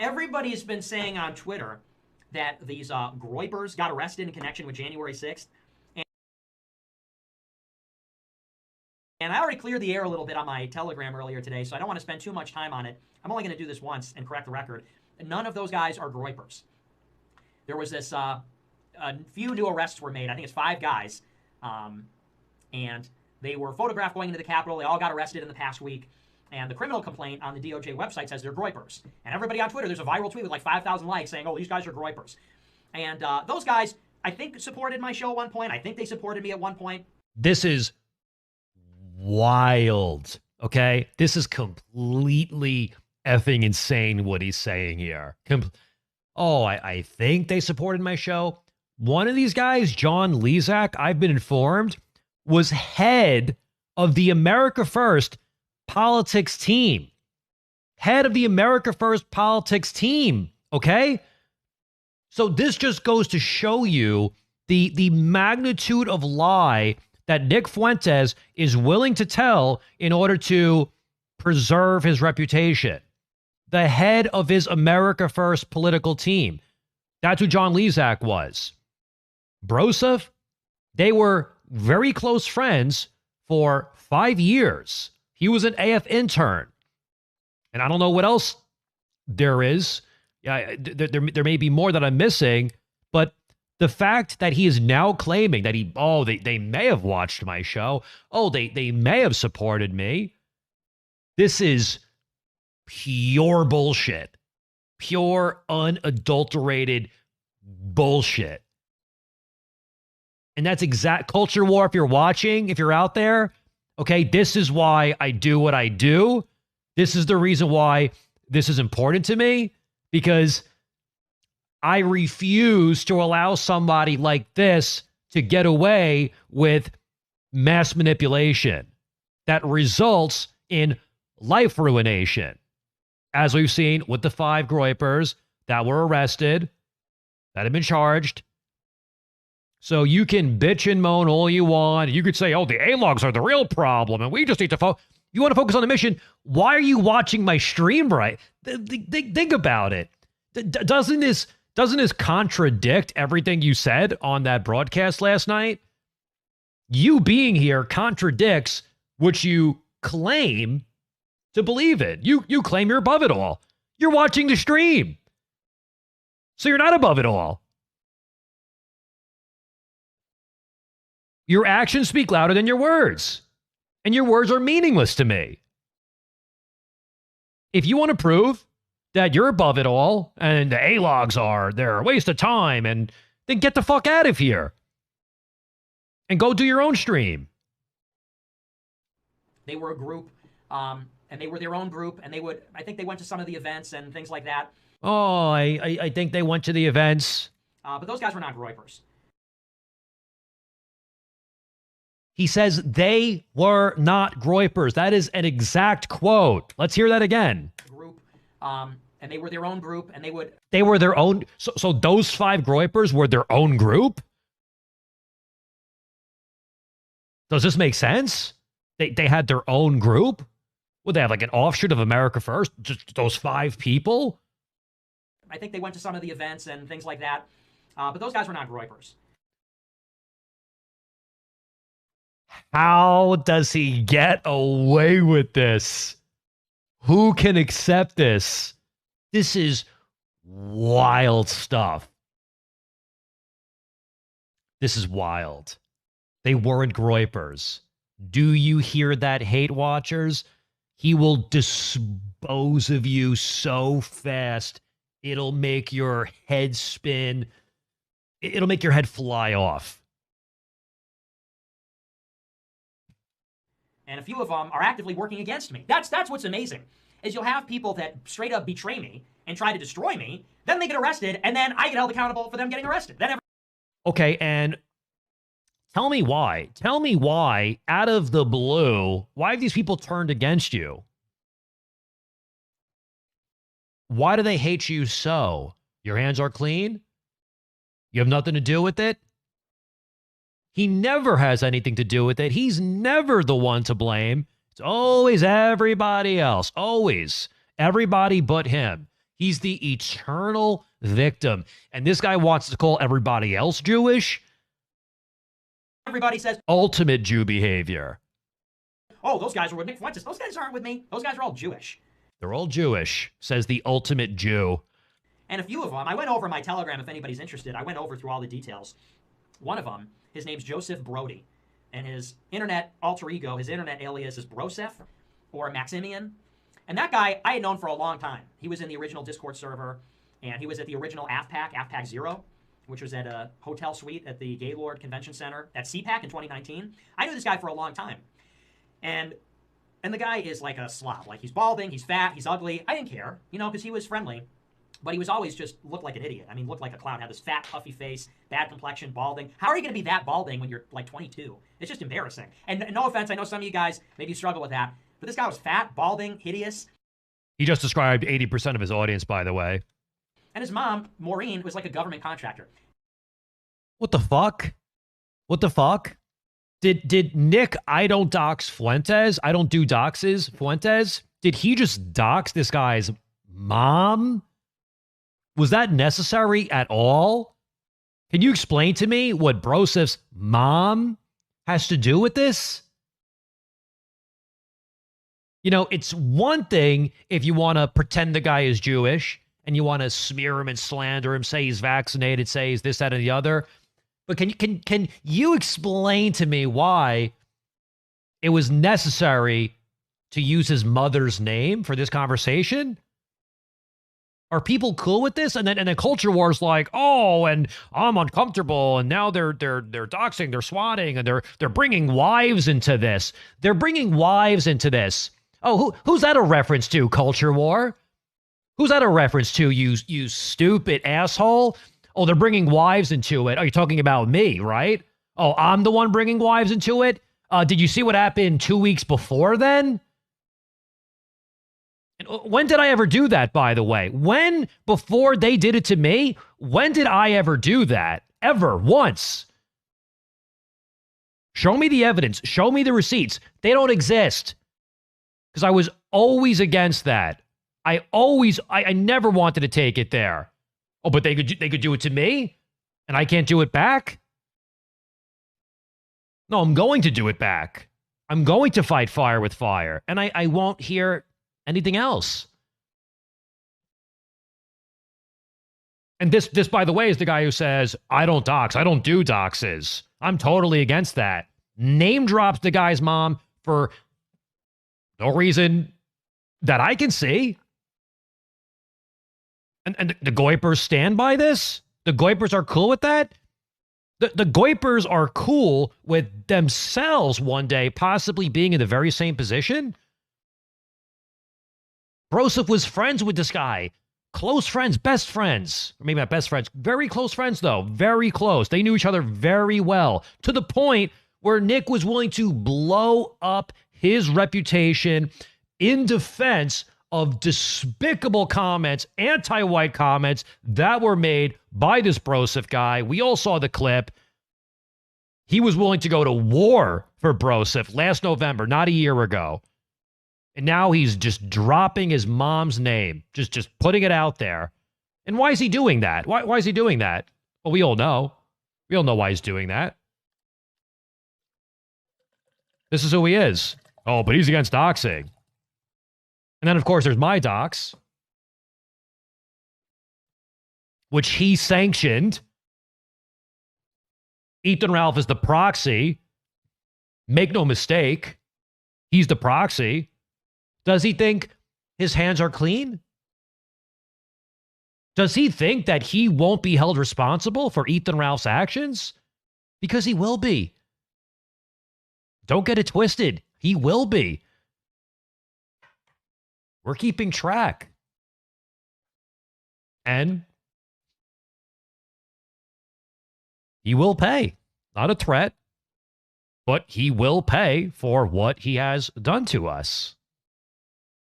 Everybody's been saying on Twitter that these Groypers got arrested in connection with January 6th. And I already cleared the air a little bit on my Telegram earlier today, so I don't want to spend too much time on it. I'm only going to do this once and correct the record. None of those guys are Groypers. There was this, a few new arrests were made. I think it's 5 guys. And they were photographed going into the Capitol. They all got arrested in the past week. And the criminal complaint on the DOJ website says they're Groypers. And everybody on Twitter, there's a viral tweet with like 5,000 likes saying, oh, these guys are Groypers. And those guys, I think, supported my show at one point. I think they supported me at one point. This is wild, okay? This is completely effing insane what he's saying here. I think they supported my show. One of these guys, John Lezak, I've been informed, was head of the America First politics team. Head of the America First politics team, okay? So this just goes to show you the magnitude of lie that Nick Fuentes is willing to tell in order to preserve his reputation. The head of his America First political team. That's who John Lezak was. Broseph, they were very close friends for 5 years. He was an AF intern. And I don't know what else there is. There may be more that I'm missing, but the fact that he is now claiming that they may have watched my show. Oh, they may have supported me. This is pure bullshit. Pure, unadulterated bullshit. And that's exact culture war. If you're watching, if you're out there, okay, this is why I do what I do. This is the reason why this is important to me, because I refuse to allow somebody like this to get away with mass manipulation that results in life ruination. As we've seen with the 5 Groypers that were arrested, that have been charged. So you can bitch and moan all you want. You could say, oh, the A-logs are the real problem, and we just need to you want to focus on the mission. Why are you watching my stream, right? Think about it. Doesn't this contradict everything you said on that broadcast last night? You being here contradicts what you claim to believe in. You claim you're above it all. You're watching the stream. So you're not above it all. Your actions speak louder than your words. And your words are meaningless to me. If you want to prove that you're above it all and the A-logs they're a waste of time, and then get the fuck out of here and go do your own stream. They were a group, and they were their own group, and I think they went to some of the events and things like that. Oh, I think they went to the events. But those guys were not Groypers. He says they were not Groypers. That is an exact quote. Let's hear that again. Group, and they were their own group, and they were their own. So those 5 Groypers were their own group? Does this make sense? They had their own group? Would they have like an offshoot of America First? Just those 5 people? I think they went to some of the events and things like that. But those guys were not Groypers. How does he get away with this? Who can accept this? This is wild stuff. This is wild. They weren't Groypers. Do you hear that, hate watchers? He will dispose of you so fast, it'll make your head spin. It'll make your head fly off. And a few of them are actively working against me. That's what's amazing, is you'll have people that straight up betray me and try to destroy me, then they get arrested, and then I get held accountable for them getting arrested. Okay, and tell me why. Tell me why, out of the blue, why have these people turned against you? Why do they hate you so? Your hands are clean? You have nothing to do with it? He never has anything to do with it. He's never the one to blame. It's always everybody else. Always. Everybody but him. He's the eternal victim. And this guy wants to call everybody else Jewish. Everybody says, ultimate Jew behavior. oh, those guys are with Nick Fuentes. Those guys aren't with me. Those guys are all Jewish. They're all Jewish, says the ultimate Jew. And a few of them, I went over my Telegram if anybody's interested. I went over through all the details. One of them, his name's Joseph Brody. And his internet alter ego, his internet alias is Broseph or Maximian. And that guy, I had known for a long time. He was in the original Discord server, and he was at the original AFPAC 0, which was at a hotel suite at the Gaylord Convention Center at CPAC in 2019. I knew this guy for a long time. And the guy is like a slob. Like, he's balding, he's fat, he's ugly. I didn't care, you know, because he was friendly. But he was always just looked like an idiot. I mean, looked like a clown. Had this fat, puffy face, bad complexion, balding. How are you going to be that balding when you're like 22? It's just embarrassing. And no offense, I know some of you guys maybe struggle with that. But this guy was fat, balding, hideous. He just described 80% of his audience, by the way. And his mom, Maureen, was like a government contractor. What the fuck? What the fuck? Did Nick, I don't dox Fuentes, I don't do doxes, Fuentes, did he just dox this guy's mom? Was that necessary at all? Can you explain to me what Broseff's mom has to do with this? You know, it's one thing if you want to pretend the guy is Jewish and you want to smear him and slander him, say he's vaccinated, say he's this, that, and the other. But can you explain to me why it was necessary to use his mother's name for this conversation? Are people cool with this? And then culture war's like, oh, and I'm uncomfortable, and now they're doxing, they're swatting, and they're bringing wives into this. They're bringing wives into this. Oh, who's that a reference to? Culture war? Who's that a reference to? You stupid asshole. Oh, they're bringing wives into it. Oh, you're talking about me, right? Oh, I'm the one bringing wives into it? Did you see what happened 2 weeks before then? When did I ever do that, by the way? When, before they did it to me, when did I ever do that? Ever, once. Show me the evidence. Show me the receipts. They don't exist. Because I was always against that. I never wanted to take it there. Oh, but they could do it to me? And I can't do it back? No, I'm going to do it back. I'm going to fight fire with fire. And I won't hear anything else. And this, by the way, is the guy who says, I don't dox. I don't do doxes. I'm totally against that. Name drops the guy's mom for no reason that I can see. And the Groypers stand by this? The Groypers are cool with that? The Groypers are cool with themselves one day possibly being in the very same position? Broseph was friends with this guy. Close friends, best friends. Or maybe not best friends. Very close friends, though. Very close. They knew each other very well. To the point where Nick was willing to blow up his reputation in defense of despicable comments, anti-white comments that were made by this Broseph guy. We all saw the clip. He was willing to go to war for Broseph last November, not a year ago. And now he's just dropping his mom's name, just putting it out there. And why is he doing that? Why is he doing that? Well, we all know. We all know why he's doing that. This is who he is. Oh, but he's against doxing. And then, of course, there's my dox, which he sanctioned. Ethan Ralph is the proxy. Make no mistake. He's the proxy. Does he think his hands are clean? Does he think that he won't be held responsible for Ethan Ralph's actions? Because he will be. Don't get it twisted. He will be. We're keeping track. And he will pay. Not a threat, but he will pay for what he has done to us.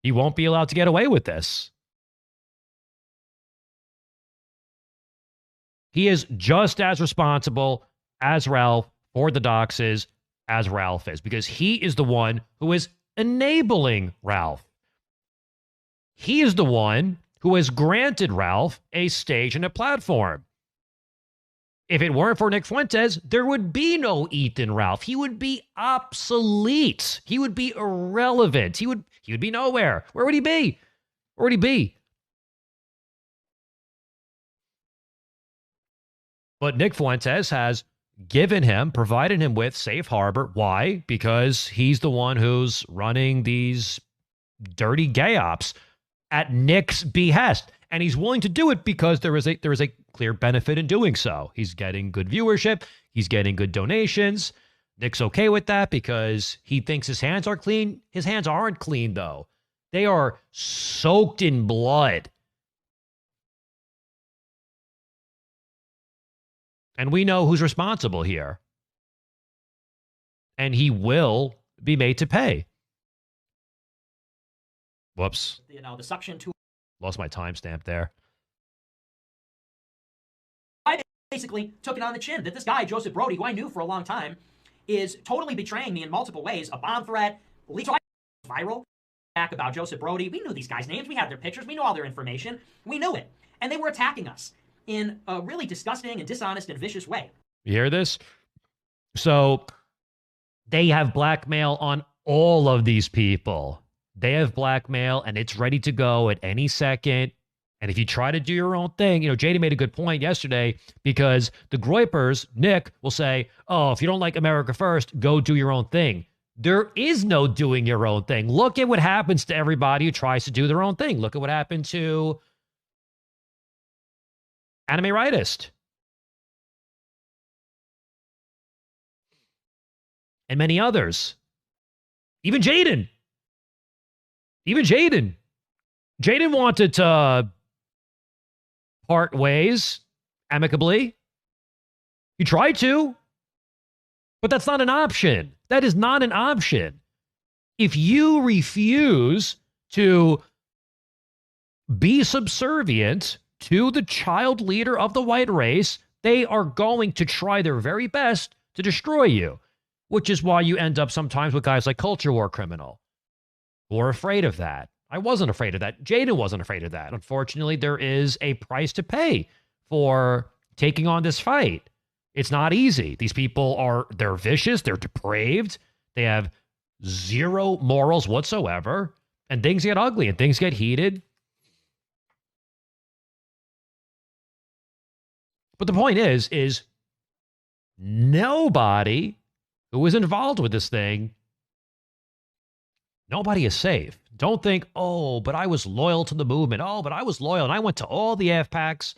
He won't be allowed to get away with this. He is just as responsible as Ralph for the doxes as Ralph is, because he is the one who is enabling Ralph. He is the one who has granted Ralph a stage and a platform. If it weren't for Nick Fuentes, there would be no Ethan Ralph. He would be obsolete. He would be irrelevant. He would be nowhere. Where would he be? Where would he be? But Nick Fuentes has provided him with safe harbor. Why? Because he's the one who's running these dirty gay ops at Nick's behest. And he's willing to do it because there is a clear benefit in doing so. He's getting good viewership. He's getting good donations. Nick's okay with that because he thinks his hands are clean. His hands aren't clean, though. They are soaked in blood. And we know who's responsible here. And he will be made to pay. Whoops. The suction tool. Lost my timestamp there. I basically took it on the chin that this guy, Joseph Brody, who I knew for a long time, is totally betraying me in multiple ways. A bomb threat, leak. So I viral back about Joseph Brody. We knew these guys' names. We had their pictures. We knew all their information. We knew it. And they were attacking us in a really disgusting and dishonest and vicious way. You hear this? So they have blackmail on all of these people. They have blackmail, and it's ready to go at any second. And if you try to do your own thing, JD made a good point yesterday because the Groypers, Nick, will say, oh, if you don't like America First, go do your own thing. There is no doing your own thing. Look at what happens to everybody who tries to do their own thing. Look at what happened to Anime Rightist. And many others. Even Jaden. Jaden wanted to part ways amicably. He tried to, but that's not an option. That is not an option. If you refuse to be subservient to the child leader of the white race, they are going to try their very best to destroy you, which is why you end up sometimes with guys like Culture War Criminal who are afraid of that. I wasn't afraid of that. Jaden wasn't afraid of that. Unfortunately, there is a price to pay for taking on this fight. It's not easy. These people they're vicious, they're depraved, they have zero morals whatsoever, and things get ugly and things get heated. But the point is nobody who is involved with this thing, nobody is safe. Don't think, oh, but I was loyal to the movement. Oh, but I was loyal and I went to all the AFPACs.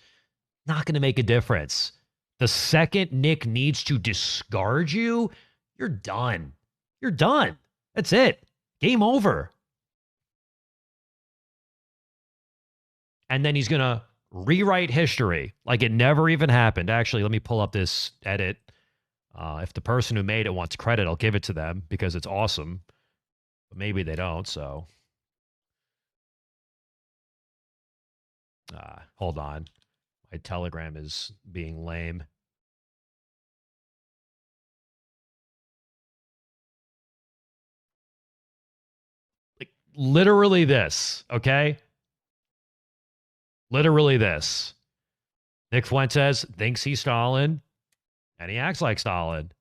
Not going to make a difference. The second Nick needs to discard you, you're done. You're done. That's it. Game over. And then he's going to rewrite history like it never even happened. Actually, let me pull up this edit. If the person who made it wants credit, I'll give it to them because it's awesome. But maybe they don't, so. Hold on. My Telegram is being lame. Like, literally this, okay? Literally this. Nick Fuentes thinks he's Stalin, and he acts like Stalin.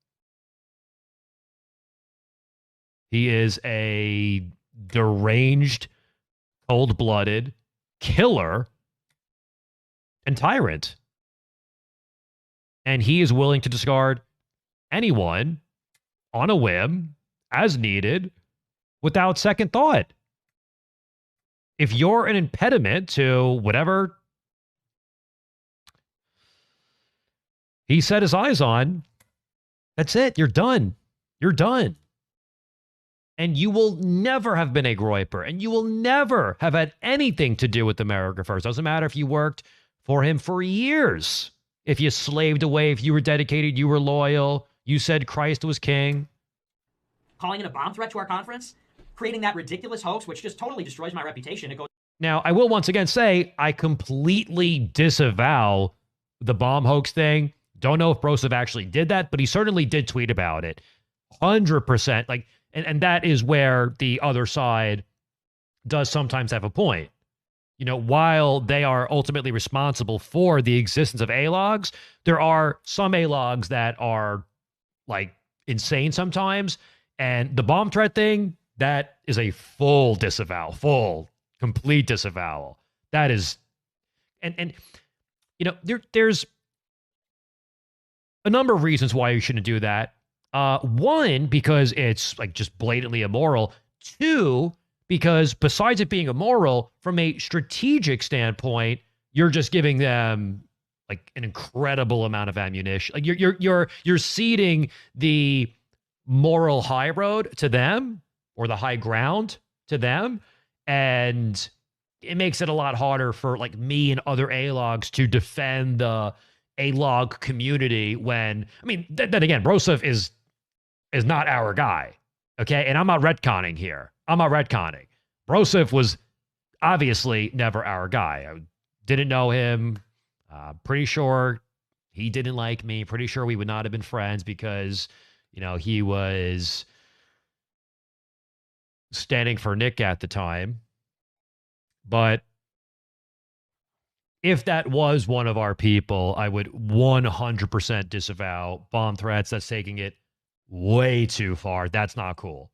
He is a deranged, cold-blooded killer and tyrant. And he is willing to discard anyone on a whim, as needed, without second thought. If you're an impediment to whatever he set his eyes on, that's it. You're done. You're done. And you will never have been a Groyper, and you will never have had anything to do with America First. Doesn't matter if you worked for him for years. If you slaved away, if you were dedicated, you were loyal, you said Christ was king. Calling in a bomb threat to our conference, creating that ridiculous hoax, which just totally destroys my reputation. It goes. Now, I will once again say, I completely disavow the bomb hoax thing. Don't know if Broseph actually did that, but he certainly did tweet about it. 100%. Like, and that is where the other side does sometimes have a point. while they are ultimately responsible for the existence of A-logs, there are some A-logs that are like insane sometimes. And the bomb threat thing, that is a full disavowal, complete disavowal. That is, and there's a number of reasons why you shouldn't do that. One, because it's like just blatantly immoral. Two, because besides it being immoral, from a strategic standpoint, you're just giving them like an incredible amount of ammunition. Like you're ceding the moral high road to them, or the high ground to them, and it makes it a lot harder for like me and other A-logs to defend the A-log community when, I mean, then again, Broseph is not our guy, okay? And I'm not retconning here. Broseph was obviously never our guy. I didn't know him. Pretty sure he didn't like me. Pretty sure we would not have been friends because, he was standing for Nick at the time. But if that was one of our people, I would 100% disavow bomb threats. That's taking it way too far. That's not cool.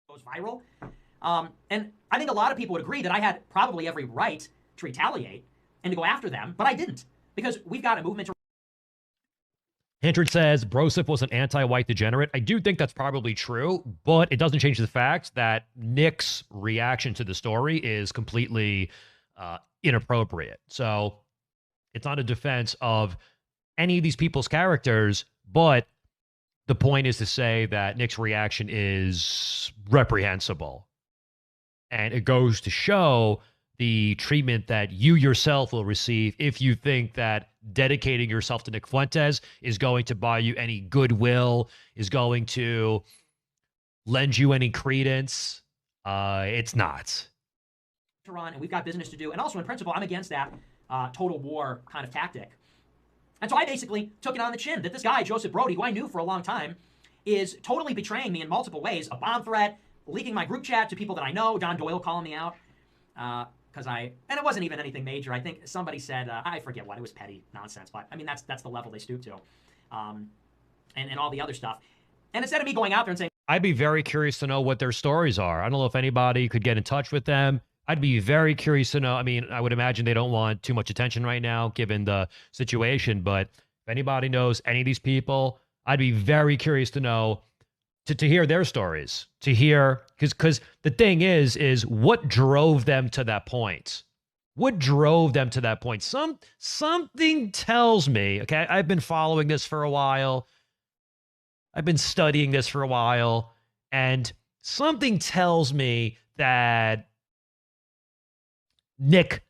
Goes viral. And I think a lot of people would agree that I had probably every right to retaliate and to go after them, but I didn't, because we've got a movement to... Hindred says Broseph was an anti-white degenerate. I do think that's probably true, but it doesn't change the fact that Nick's reaction to the story is completely inappropriate. So it's not a defense of any of these people's characters, but the point is to say that Nick's reaction is reprehensible. And it goes to show the treatment that you yourself will receive if you think that dedicating yourself to Nick Fuentes is going to buy you any goodwill, is going to lend you any credence. It's not. To run, and we've got business to do. And also, in principle, I'm against that total war kind of tactic. And so I basically took it on the chin that this guy, Joseph Brody, who I knew for a long time, is totally betraying me in multiple ways. A bomb threat, leaking my group chat to people that I know, Don Doyle calling me out. And it wasn't even anything major. I think somebody said, I forget what, it was petty nonsense, but I mean, that's the level they stoop to. And all the other stuff. And instead of me going out there and saying... I'd be very curious to know what their stories are. I don't know if anybody could get in touch with them. I'd be very curious to know. I mean, I would imagine they don't want too much attention right now, given the situation, but if anybody knows any of these people, I'd be very curious to know, to hear their stories, to hear, because the thing is what drove them to that point? What drove them to that point? Something tells me, okay, I've been following this for a while. I've been studying this for a while, and something tells me that Nick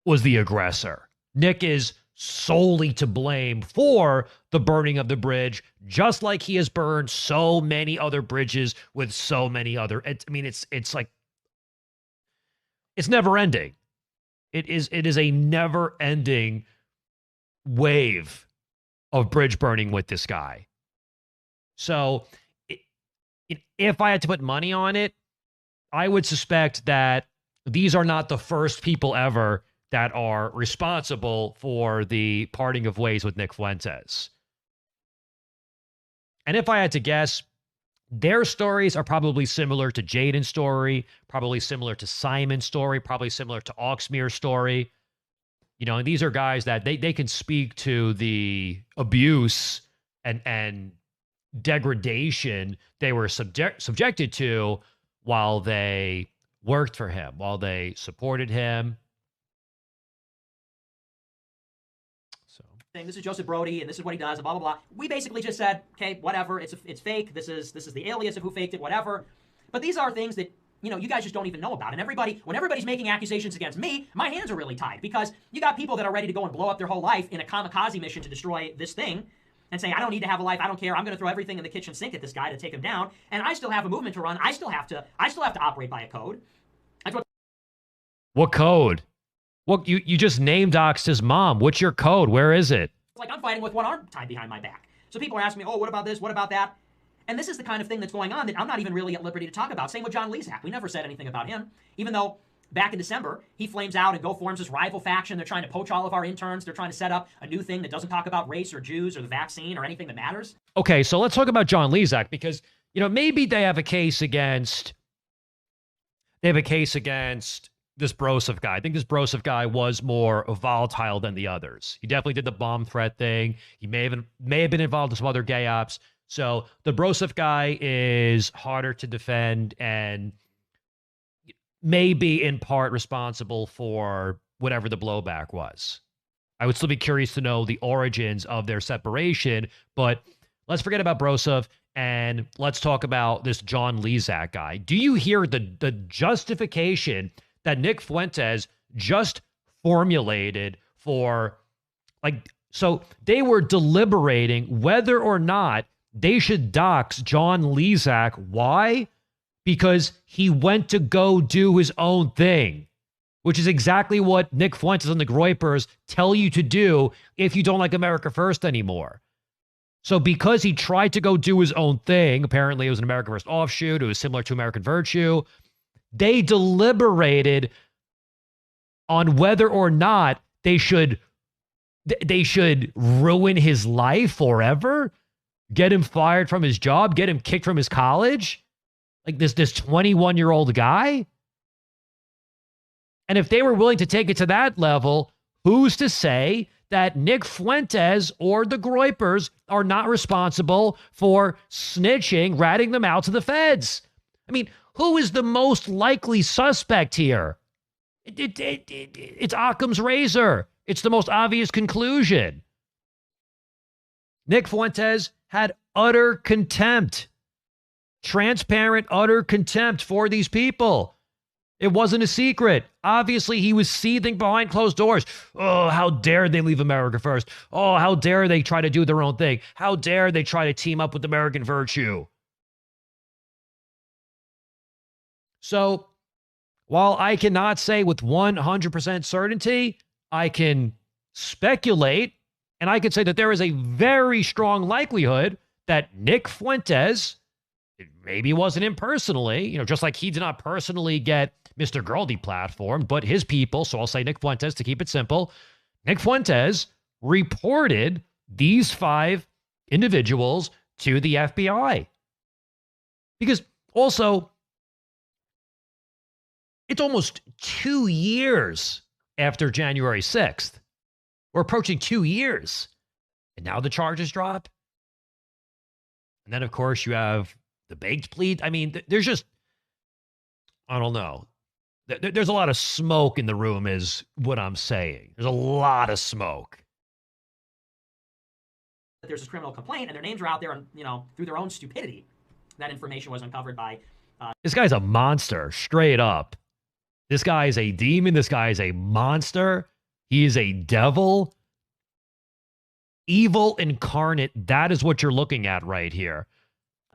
was the aggressor. Nick is solely to blame for the burning of the bridge, just like he has burned so many other bridges with so many other... it's like... It's never ending. It is a never ending wave of bridge burning with this guy. So if I had to put money on it, I would suspect that these are not the first people ever that are responsible for the parting of ways with Nick Fuentes. And if I had to guess, their stories are probably similar to Jaden's story, probably similar to Simon's story, probably similar to Oxmere's story. And these are guys that they can speak to the abuse and degradation they were subjected to while they worked for him, while they supported him. So this is Joseph Brody, and this is what he does, and blah, blah, blah. We basically just said, okay, whatever, it's fake. This is the alias of who faked it, whatever. But these are things that, you guys just don't even know about. And when everybody's making accusations against me, my hands are really tied, because you got people that are ready to go and blow up their whole life in a kamikaze mission to destroy this thing, and saying, I don't need to have a life, I don't care, I'm going to throw everything in the kitchen sink at this guy to take him down, and I still have a movement to run, I still have to operate by a code. That's what code? What you just name doxed his mom. What's your code? Where is it? It's like I'm fighting with one arm tied behind my back. So people are asking me, oh, what about this? What about that? And this is the kind of thing that's going on that I'm not even really at liberty to talk about. Same with John Lezak. We never said anything about him, even though back in December, he flames out and forms this rival faction. They're trying to poach all of our interns. They're trying to set up a new thing that doesn't talk about race or Jews or the vaccine or anything that matters. Okay, so let's talk about John Lezak, because, maybe they have a case against this Broseph guy. I think this Broseph guy was more volatile than the others. He definitely did the bomb threat thing. He may have been involved in some other gay ops. So the Broseph guy is harder to defend and may be in part responsible for whatever the blowback was. I would still be curious to know the origins of their separation, but let's forget about Broseph and let's talk about this John Lezak guy. Do you hear the justification that Nick Fuentes just formulated for, so they were deliberating whether or not they should dox John Lezak. Why? Because he went to go do his own thing, which is exactly what Nick Fuentes and the Groypers tell you to do if you don't like America First anymore. So because he tried to go do his own thing, apparently it was an America First offshoot, it was similar to American Virtue, they deliberated on whether or not they should ruin his life forever, get him fired from his job, get him kicked from his college. Like this 21-year-old guy? And if they were willing to take it to that level, who's to say that Nick Fuentes or the Groypers are not responsible for snitching, ratting them out to the feds? I mean, who is the most likely suspect here? It's Occam's razor. It's the most obvious conclusion. Nick Fuentes had utter contempt. Transparent, utter contempt for these people. It wasn't a secret. Obviously, he was seething behind closed doors. Oh, how dare they leave America First? Oh, how dare they try to do their own thing? How dare they try to team up with American Virtue? So, while I cannot say with 100% certainty, I can speculate, and I can say that there is a very strong likelihood that Nick Fuentes, maybe it wasn't him personally, just like he did not personally get Mr. Girl deplatformed, but his people, so I'll say Nick Fuentes to keep it simple, Nick Fuentes reported these 5 individuals to the FBI. Because also, it's almost 2 years after January 6th. We're approaching 2 years. And now the charges drop. And then, of course, you have the baked plea. I mean, there's just, I don't know. There's a lot of smoke in the room is what I'm saying. There's a lot of smoke. There's this criminal complaint and their names are out there and, through their own stupidity, that information was uncovered by... This guy's a monster, straight up. This guy is a demon. This guy is a monster. He is a devil. Evil incarnate. That is what you're looking at right here.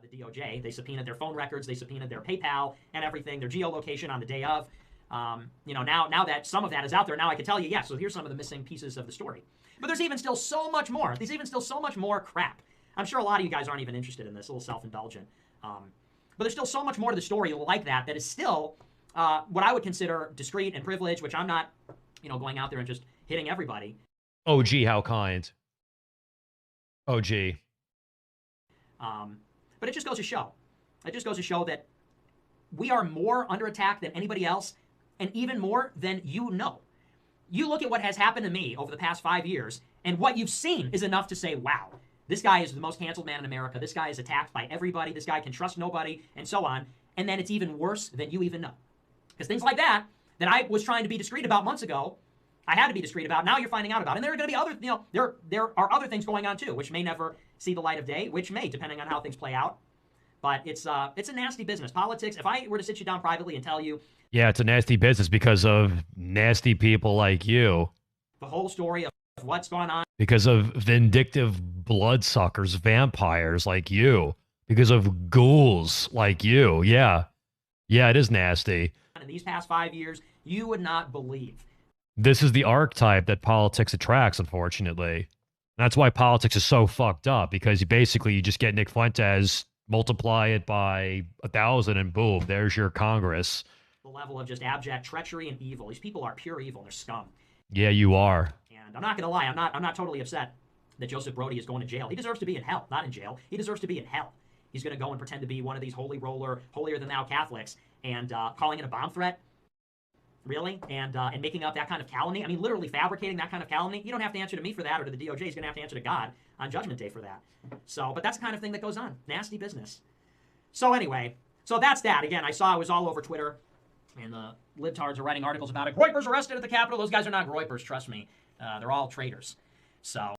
The DOJ, they subpoenaed their phone records, they subpoenaed their PayPal and everything, their geolocation on the day of. Now that some of that is out there, now I can tell you, yeah, so here's some of the missing pieces of the story. But there's even still so much more. There's even still so much more crap. I'm sure a lot of you guys aren't even interested in this, a little self-indulgent. But there's still so much more to the story like that is still what I would consider discreet and privileged, which I'm not, going out there and just hitting everybody. Oh, gee, how kind. Oh, gee. But it just goes to show. It just goes to show that we are more under attack than anybody else, and even more than you know. You look at what has happened to me over the past 5 years, and what you've seen is enough to say, wow, this guy is the most canceled man in America. This guy is attacked by everybody. This guy can trust nobody, and so on. And then it's even worse than you even know. Because things like that I was trying to be discreet about months ago, I had to be discreet about, now you're finding out about. And there are going to be other, there are other things going on too, which may never see the light of day, which may, depending on how things play out. But it's a nasty business. Politics, if I were to sit you down privately and tell you... Yeah, it's a nasty business because of nasty people like you. The whole story of what's going on. Because of vindictive bloodsuckers, vampires like you. Because of ghouls like you. Yeah. Yeah, it is nasty. In these past 5 years, you would not believe. This is the archetype that politics attracts, unfortunately. That's why politics is so fucked up, because you just get Nick Fuentes, multiply it by 1,000, and boom, there's your Congress. the level of just abject treachery and evil. These people are pure evil. They're scum. Yeah, you are. And I'm not going to lie. I'm not totally upset that Joseph Brody is going to jail. He deserves to be in hell, not in jail. He deserves to be in hell. He's going to go and pretend to be one of these holy roller, holier-than-thou Catholics and calling it a bomb threat. Really? And making up that kind of calumny? I mean, literally fabricating that kind of calumny? You don't have to answer to me for that or to the DOJ. He's going to have to answer to God on Judgment Day for that. So, but that's the kind of thing that goes on. Nasty business. So anyway, so that's that. Again, I saw it was all over Twitter, and the libtards are writing articles about it. Groypers arrested at the Capitol. Those guys are not Groypers, trust me. They're all traitors. So...